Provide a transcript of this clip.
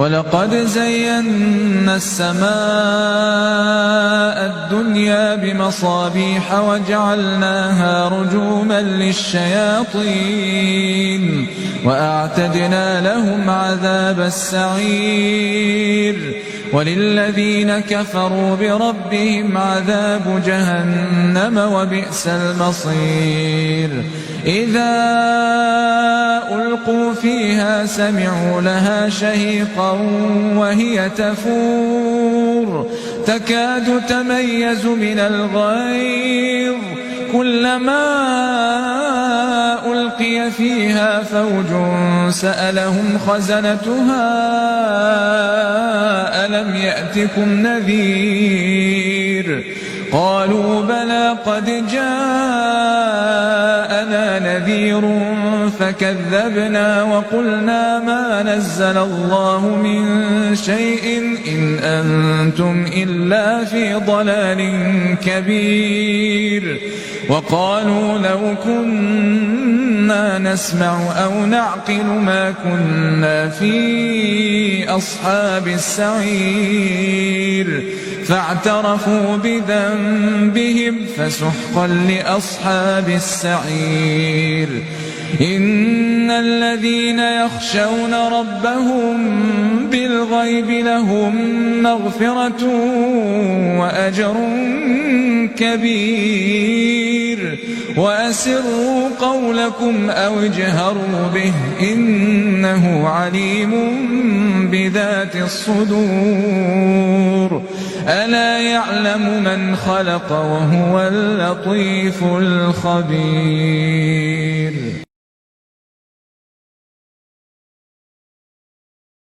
وَلَقَدْ زَيَّنَّا السَّمَاءَ الدُّنْيَا بِمَصَابِيحَ وَجَعَلْنَاهَا رُجُومًا لِّلشَّيَاطِينِ وَأَعْتَدْنَا لَهُمْ عَذَابَ السَّعِيرِ وَلِلَّذِينَ كَفَرُوا بِرَبِّهِمْ عَذَابُ جَهَنَّمَ وَبِئْسَ الْمَصِيرُ إِذَا أُلْقُوا فِيهَا سَمِعُوا لَهَا شَهِيقًا وَهِيَ تَفُورُ تَكَادُ تَمَيَّزُ مِنَ الْغَيْظِ كُلَّمَا أُلْقِيَ فِيهَا فَوْجٌ سَأَلَهُمْ خَزَنَتُهَا أَلَمْ يَأْتِكُمْ نَذِيرٌ قَالُوا بَلَىٰ قَدْ جَاءَنَا نَذِيرٌ فَكَذَّبْنَا وَقُلْنَا مَا نَزَّلَ اللَّهُ مِن شَيْءٍ إِنْ أَنتُمْ إِلَّا فِي ضَلَالٍ كَبِيرٍ وَقَالُوا لَوْ كُنَّا نَسْمَعُ أَوْ نَعْقِلُ مَا كُنَّا فِي أَصْحَابِ السَّعِيرِ فاعترفوا بذنبهم فسحقا لأصحاب السعير إن الذين يخشون ربهم بالغيب لهم مغفرة وأجر كبير وأسروا قولكم أو اجهروا به إنه عليم بذات الصدور ألا يعلم من خلق وهو اللطيف الخبير.